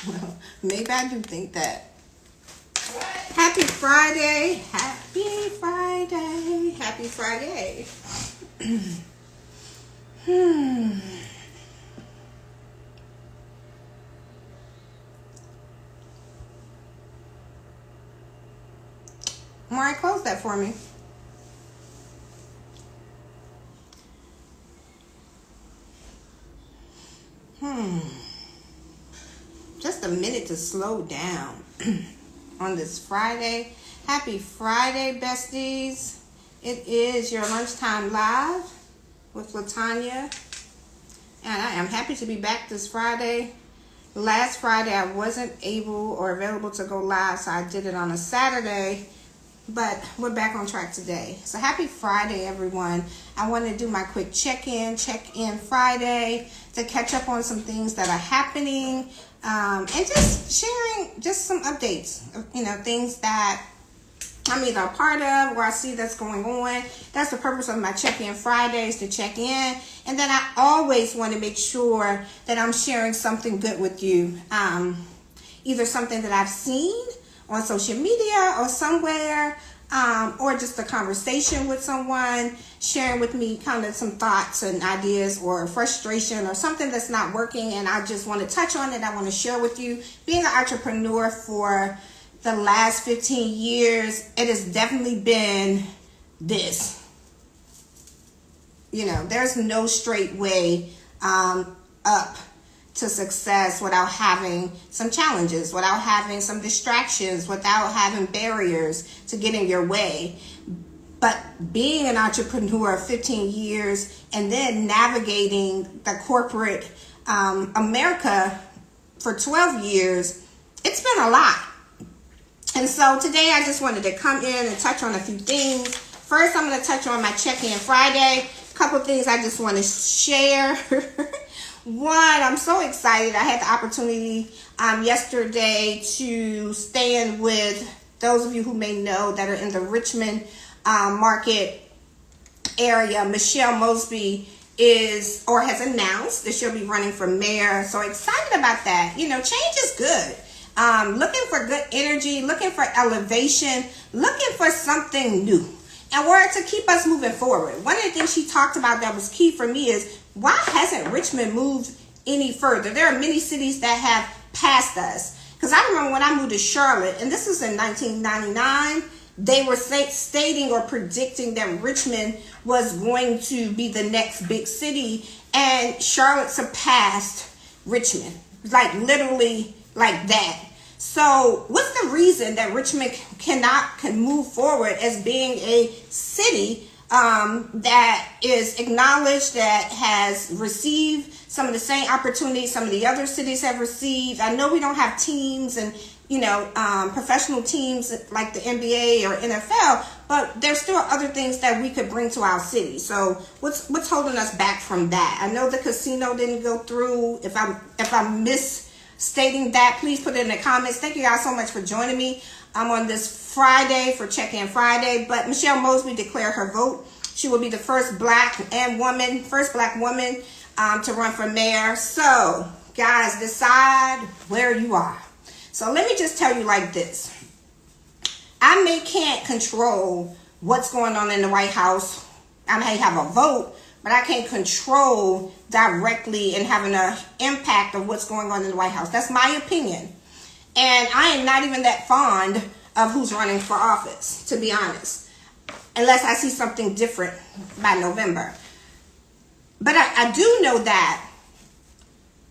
Well, maybe I do think that. Happy Friday. Happy Friday. Happy Friday. All right, close that for me. Just a minute to slow down on this Friday. Happy Friday, besties. It is your lunchtime live with Latanya. And I am happy to be back this Friday. Last Friday, I wasn't able or available to go live, so I did it on a Saturday. But we're back on track today. So happy Friday, everyone. I want to do my quick check-in Friday to catch up on some things that are happening. And just sharing just some updates, things that I'm either a part of or I see that's going on. That's the purpose of my check-in Fridays, to check in. And then I always want to make sure that I'm sharing something good with you. Either something that I've seen on social media or somewhere, or just a conversation with someone, sharing with me kind of some thoughts and ideas or frustration or something that's not working, and I just want to touch on it. I want to share with you. Being an entrepreneur for the last 15 years, it has definitely been this. There's no straight way up to success without having some challenges, without having some distractions, without having barriers to get in your way. But being an entrepreneur 15 years and then navigating the corporate America for 12 years, it's been a lot. And so today I just wanted to come in and touch on a few things. First, I'm going to touch on my check-in Friday. A couple of things I just want to share. One, I'm so excited. I had the opportunity yesterday to stand with those of you who may know that are in the Richmond market area. Michelle Mosby has announced that she'll be running for mayor. So excited about that. Change is good. Looking for good energy, looking for elevation, looking for something new. And where to keep us moving forward. One of the things she talked about that was key for me is, why hasn't Richmond moved any further? There are many cities that have passed us. Because I remember when I moved to Charlotte, and this was in 1999, they were stating or predicting that Richmond was going to be the next big city, and Charlotte surpassed Richmond, like literally like that. So what's the reason that Richmond can move forward as being a city that is acknowledged, that has received some of the same opportunities some of the other cities have received? I know we don't have teams and professional teams like the NBA or NFL, but there's still other things that we could bring to our city. So what's holding us back from that? I know the casino didn't go through. If I'm misstating that, please put it in the comments. Thank you guys so much for joining me. I'm on this Friday for Check-In Friday, but Michelle Mosby declared her vote. She will be the first black woman to run for mayor. So guys, decide where you are. So let me just tell you like this. I can't control what's going on in the White House. I may have a vote, but I can't control directly and having an impact of what's going on in the White House. That's my opinion. And I am not even that fond of who's running for office, to be honest, unless I see something different by November. But I do know that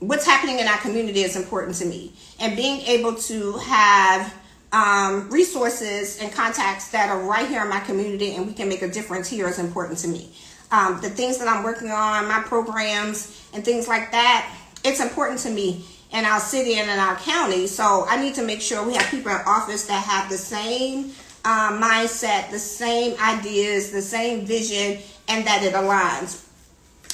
what's happening in our community is important to me. And being able to have resources and contacts that are right here in my community and we can make a difference here is important to me. The things that I'm working on, my programs and things like that, it's important to me in our city and in our county. So I need to make sure we have people in office that have the same mindset, the same ideas, the same vision, and that it aligns.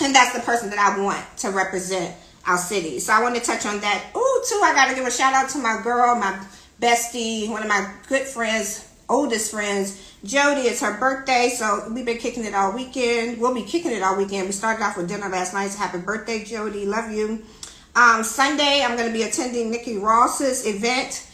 And that's the person that I want to represent our city. So I want to touch on that. Too, I got to give a shout out to my girl, my bestie, one of my good friends, oldest friends, Jody. It's her birthday, so we've been kicking it all weekend. We'll be kicking it all weekend. We started off with dinner last night, so happy birthday, Jody. Love you. Sunday, I'm going to be attending Nikki Ross's event.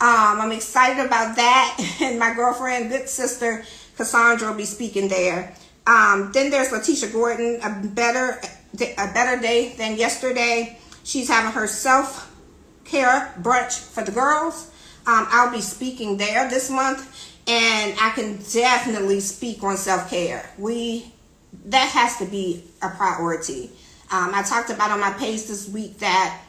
I'm excited about that. And my girlfriend, good sister, Cassandra, will be speaking there. Then there's Letitia Gordon, a better day than yesterday. She's having her self-care brunch for the girls. I'll be speaking there this month, and I can definitely speak on self-care. That has to be a priority. I talked about on my page this week that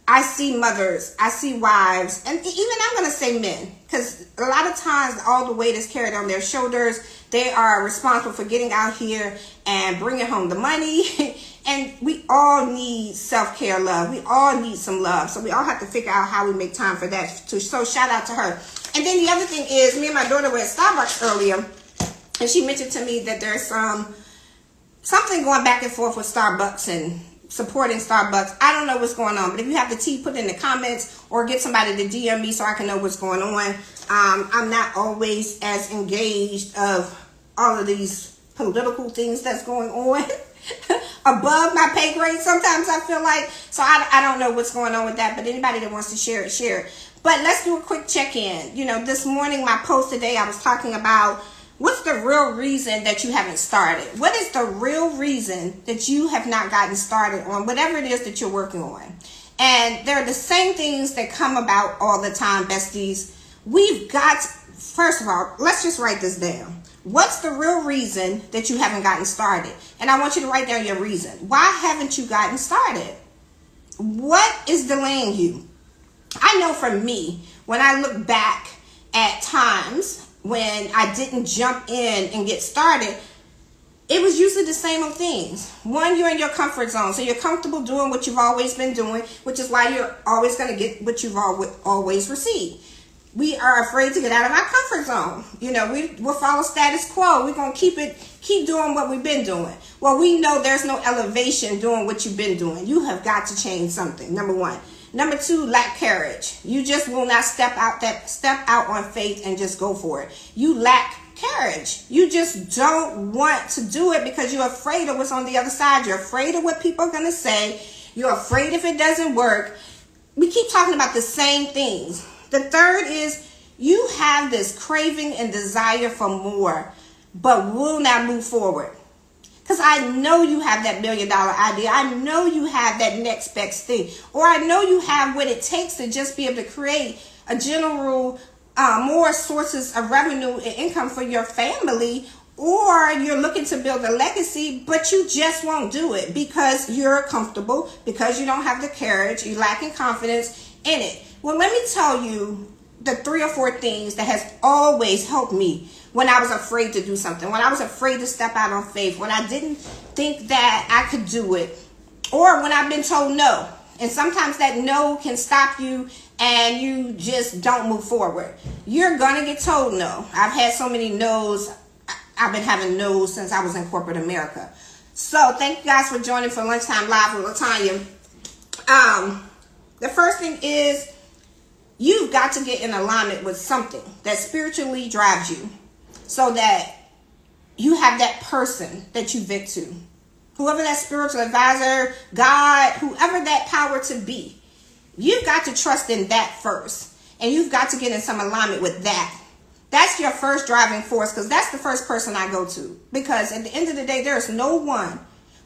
I see mothers, I see wives, and even I'm going to say men, because a lot of times all the weight is carried on their shoulders. They are responsible for getting out here and bringing home the money. And we all need self-care love. We all need some love. So we all have to figure out how we make time for that. So shout out to her. And then the other thing is, me and my daughter were at Starbucks earlier, and she mentioned to me that there's something going back and forth with Starbucks and supporting Starbucks. I don't know what's going on, but if you have the tea, put it in the comments or get somebody to DM me so I can know what's going on. I'm not always as engaged of all of these political things that's going on above my pay grade. Sometimes I feel like, so I don't know what's going on with that, but anybody that wants to share it, share it. But let's do a quick check-in. This morning, my post today, I was talking about what's the real reason that you haven't started? What is the real reason that you have not gotten started on whatever it is that you're working on? And they're the same things that come about all the time, besties. We've got, first of all, let's just write this down. What's the real reason that you haven't gotten started? And I want you to write down your reason. Why haven't you gotten started? What is delaying you? I know for me, when I look back at times when I didn't jump in and get started, it was usually the same old things. One, you're in your comfort zone. So you're comfortable doing what you've always been doing, which is why you're always going to get what you've always received. We are afraid to get out of our comfort zone. We'll follow status quo. We're going to keep doing what we've been doing. Well, we know there's no elevation doing what you've been doing. You have got to change something, number one. Number two, lack courage. You just will not step out on faith and just go for it. You lack courage. You just don't want to do it because you're afraid of what's on the other side. You're afraid of what people are going to say. You're afraid if it doesn't work. We keep talking about the same things. The third is you have this craving and desire for more, but will not move forward. Because I know you have that $1 million idea. I know you have that next best thing. Or I know you have what it takes to just be able to create a general, more sources of revenue and income for your family. Or you're looking to build a legacy, but you just won't do it because you're comfortable, because you don't have the courage, you're lacking confidence in it. Well, let me tell you the 3 or 4 things that has always helped me when I was afraid to do something, when I was afraid to step out on faith, when I didn't think that I could do it, or when I've been told no. And sometimes that no can stop you and you just don't move forward. You're going to get told no. I've had so many no's. I've been having no's since I was in corporate America. So thank you guys for joining for Lunchtime Live with Latanya. The first thing is you've got to get in alignment with something that spiritually drives you, so that you have that person that you vent to. Whoever that spiritual advisor, God, whoever that power to be, you've got to trust in that first. And you've got to get in some alignment with that. That's your first driving force, because that's the first person I go to. Because at the end of the day, there's no one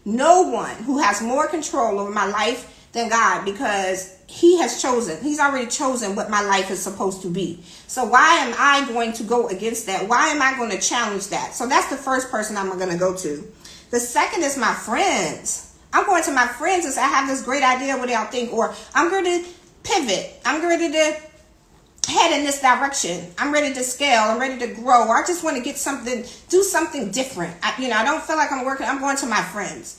who has more control over my life than God, because he's already chosen what my life is supposed to be. So why am I going to go against that? Why am I going to challenge that? So that's the first person I'm going to go to. The second is my friends. I'm going to my friends and say, I have this great idea. What do y'all think? Or I'm going to pivot. I'm ready to head in this direction. I'm ready to scale. I'm ready to grow. Or I just want to do something different. I don't feel like I'm working. I'm going to my friends.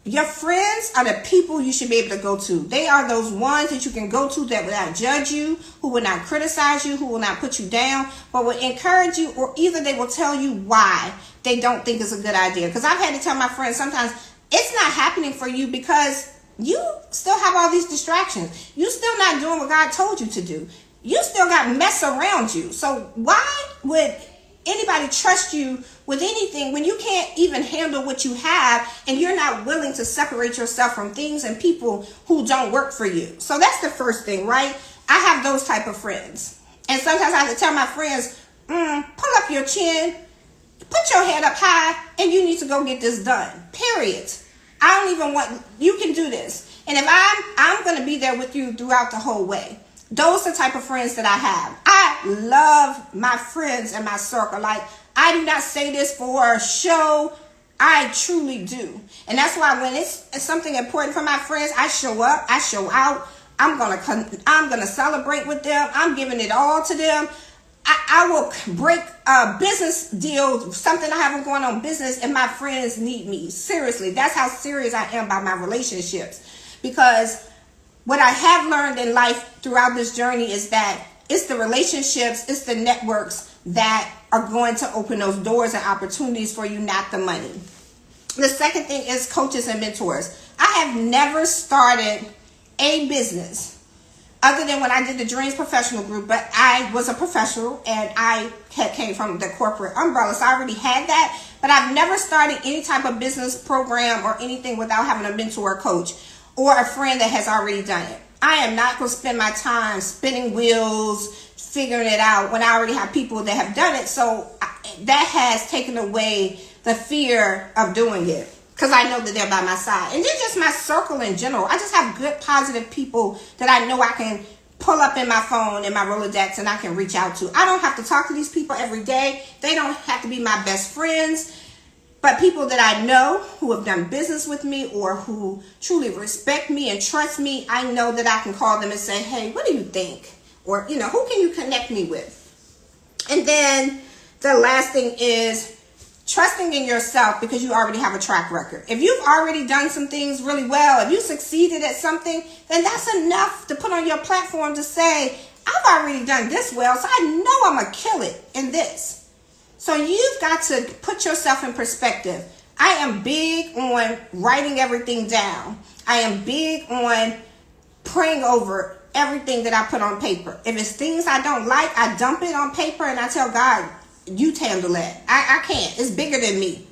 Your friends are the people you should be able to go to. They are those ones that you can go to that will not judge you, who will not criticize you, who will not put you down, but will encourage you, or either they will tell you why they don't think it's a good idea. Because I've had to tell my friends sometimes it's not happening for you because you still have all these distractions. You still not doing what God told you to do. You still got mess around you. So why would anybody trust you with anything when you can't even handle what you have and you're not willing to separate yourself from things and people who don't work for you? So that's the first thing, right? I have those type of friends. And sometimes I have to tell my friends, pull up your chin, put your head up high, and you need to go get this done. Period. I don't even want, you can do this. And if I'm going to be there with you throughout the whole way. Those are the type of friends that I have. I love my friends and my circle. Like, I do not say this for a show. I truly do. And that's why when it's something important for my friends, I show up, I show out. I'm gonna celebrate with them. I'm giving it all to them. I will break a business deal, something I have going on business, and my friends need me. Seriously, that's how serious I am about my relationships. Because what I have learned in life throughout this journey is that it's the relationships, it's the networks that are going to open those doors and opportunities for you, not the money. The second thing is coaches and mentors. I have never started a business other than when I did the Dreams Professional Group, but I was a professional and I came from the corporate umbrella, so I already had that. But I've never started any type of business program or anything without having a mentor or coach or a friend that has already done it. I am not going to spend my time spinning wheels, figuring it out when I already have people that have done it. So that has taken away the fear of doing it because I know that they're by my side. And then just my circle in general. I just have good, positive people that I know I can pull up in my phone and my Rolodex and I can reach out to. I don't have to talk to these people every day. They don't have to be my best friends. But people that I know who have done business with me or who truly respect me and trust me, I know that I can call them and say, hey, what do you think? Or, who can you connect me with? And then the last thing is trusting in yourself because you already have a track record. If you've already done some things really well, if you succeeded at something, then that's enough to put on your platform to say, I've already done this well, so I know I'm going to kill it in this. So you've got to put yourself in perspective. I am big on writing everything down. I am big on praying over everything that I put on paper. If it's things I don't like, I dump it on paper and I tell God, you handle that. I can't. It's bigger than me.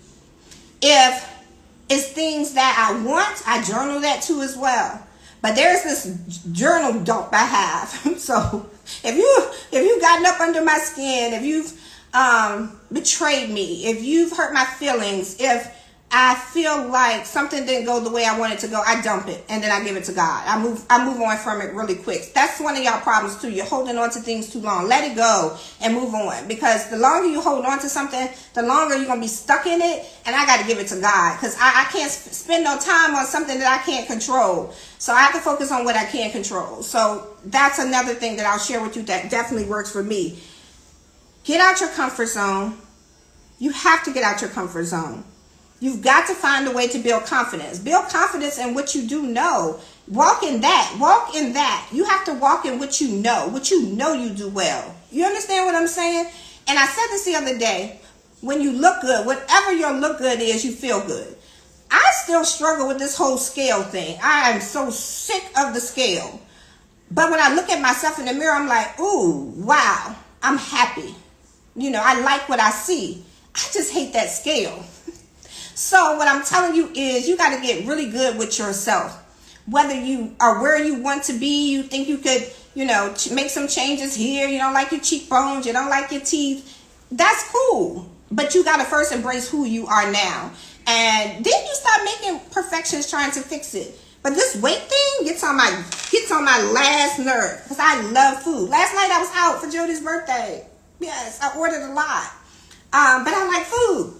If it's things that I want, I journal that too as well. But there's this journal dump I have. So if you've gotten up under my skin, if you've betrayed me, if you've hurt my feelings, if I feel like something didn't go the way I wanted to go, I dump it and then I give it to God. I move on from it really quick. That's one of y'all problems too. You're holding on to things too long. Let it go and move on, because the longer you hold on to something, the longer you're gonna be stuck in it. And I got to give it to God, because I can't spend no time on something that I can't control. So I have to focus on what I can control. So that's another thing that I'll share with you that definitely works for me. Get out your comfort zone. You have to get out your comfort zone. You've got to find a way to build confidence. Build confidence in what you do know. Walk in that. Walk in that. You have to walk in what you know you do well. You understand what I'm saying? And I said this the other day. When you look good, whatever your look good is, you feel good. I still struggle with this whole scale thing. I am so sick of the scale. But when I look at myself in the mirror, I'm like, ooh, wow, I'm happy. I like what I see. I just hate that scale. So what I'm telling you is you got to get really good with yourself. Whether you are where you want to be, you think you could, make some changes here. You don't like your cheekbones. You don't like your teeth. That's cool. But you got to first embrace who you are now. And then you start making perfections trying to fix it. But this weight thing gets on my last nerve, because I love food. Last night I was out for Jody's birthday. Yes, I ordered a lot. But I like food.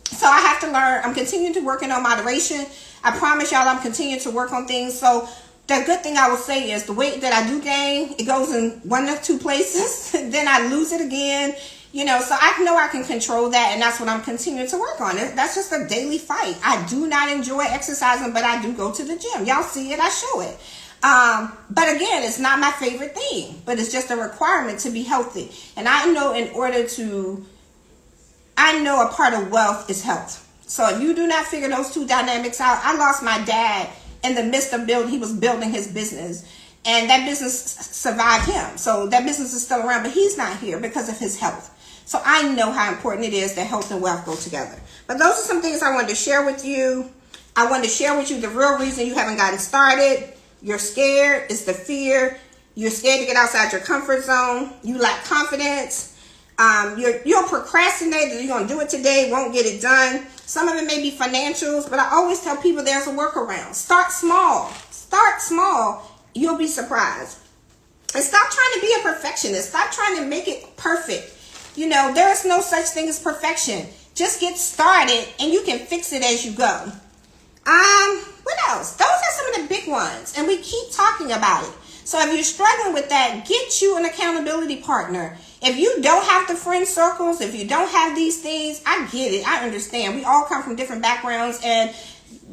So I have to learn. I'm continuing to work on moderation. I promise y'all I'm continuing to work on things. So the good thing I will say is the weight that I do gain, it goes in one or two places. Then I lose it again. So I know I can control that. And that's what I'm continuing to work on. That's just a daily fight. I do not enjoy exercising, but I do go to the gym. Y'all see it. I show it. But again, it's not my favorite thing, but it's just a requirement to be healthy. And I know a part of wealth is health. So if you do not figure those two dynamics out, I lost my dad in the midst of he was building his business, and that business survived him. So that business is still around, but he's not here because of his health. So I know how important it is that health and wealth go together. But those are some things I wanted to share with you. I wanted to share with you the real reason you haven't gotten started. You're scared. It's the fear. You're scared to get outside your comfort zone. You lack confidence. You're procrastinating. You're going to do it today, won't get it done. Some of it may be financials, but I always tell people there's a workaround. Start small. Start small. You'll be surprised. And stop trying to be a perfectionist. Stop trying to make it perfect. You know, there is no such thing as perfection. Just get started and you can fix it as you go. What else? Those are some of the big ones. And we keep talking about it. So if you're struggling with that, get you an accountability partner. If you don't have the friend circles, if you don't have these things, I get it. I understand. We all come from different backgrounds and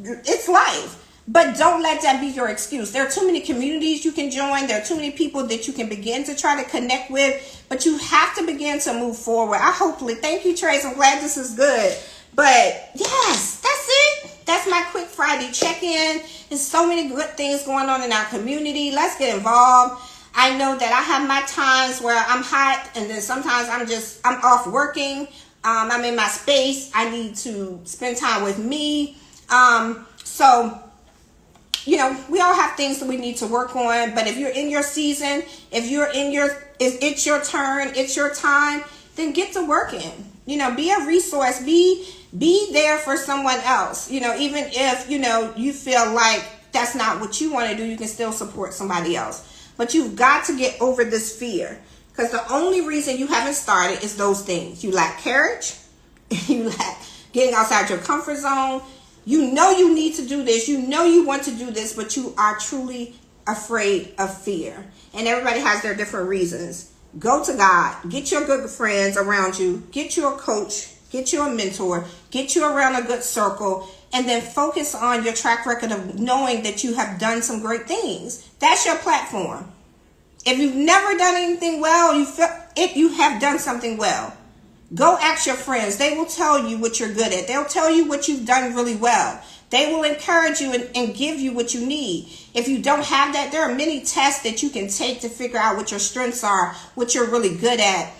it's life. But don't let that be your excuse. There are too many communities you can join. There are too many people that you can begin to try to connect with. But you have to begin to move forward. Thank you, Trace. I'm glad this is good. But yes, that's it. That's my quick Friday check-in. There's so many good things going on in our community. Let's get involved. I know that I have my times where I'm hot and then sometimes I'm off working. I'm in my space. I need to spend time with me. So, you know, we all have things that we need to work on. But if you're in your season, it's your turn, it's your time, then get to working. You know, be a resource. Be there for someone else. You know, even if, you know, you feel like that's not what you want to do, you can still support somebody else. But you've got to get over this fear. Because the only reason you haven't started is those things. You lack courage. You lack getting outside your comfort zone. You know you need to do this. You know you want to do this, but you are truly afraid of fear. And everybody has their different reasons. Go to God. Get your good friends around you. Get you a coach. Get you a mentor. Get you around a good circle. And then focus on your track record of knowing that you have done some great things. That's your platform. If you've never done anything well, you have done something well. Go ask your friends. They will tell you what you're good at. They'll tell you what you've done really well. They will encourage you and give you what you need. If you don't have that, there are many tests that you can take to figure out what your strengths are, what you're really good at,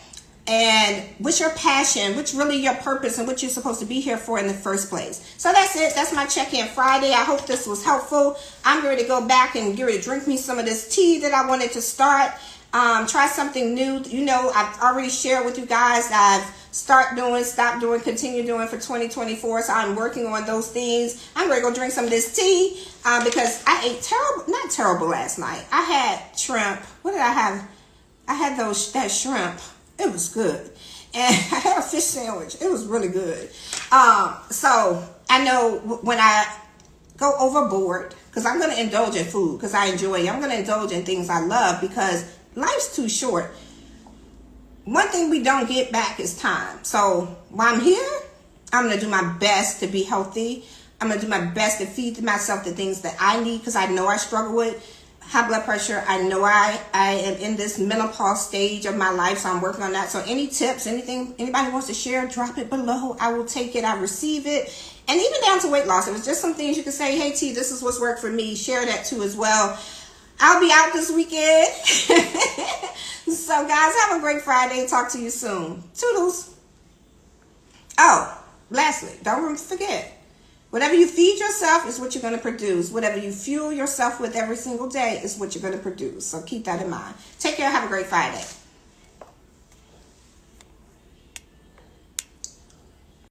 and what's your passion, what's really your purpose, and what you're supposed to be here for in the first place. So that's it. That's my check-in Friday. I hope this was helpful. I'm ready to go back and get ready to drink me some of this tea that I wanted to start. Try something new. You know, I've already shared with you guys I've stopped doing, continue doing for 2024. So I'm working on those things. I'm going to go drink some of this tea because I ate not terrible last night. I had shrimp. What did I have? I had that shrimp. It was good. And I had a fish sandwich. It was really good. So I know when I go overboard, because I'm going to indulge in food because I enjoy it. I'm going to indulge in things I love because life's too short. One thing we don't get back is time. So while I'm here, I'm going to do my best to be healthy. I'm going to do my best to feed myself the things that I need because I know I struggle with high blood pressure. I know I am in this menopause stage of my life, so I'm working on that. So any tips, anything anybody wants to share, drop it below. I will take it. I receive it. And even down to weight loss. It was just some things you can say, hey, T, this is what's worked for me. Share that too as well. I'll be out this weekend. So, guys, have a great Friday. Talk to you soon. Toodles. Oh, lastly, don't forget, whatever you feed yourself is what you're going to produce. Whatever you fuel yourself with every single day is what you're going to produce. So keep that in mind. Take care. Have a great Friday.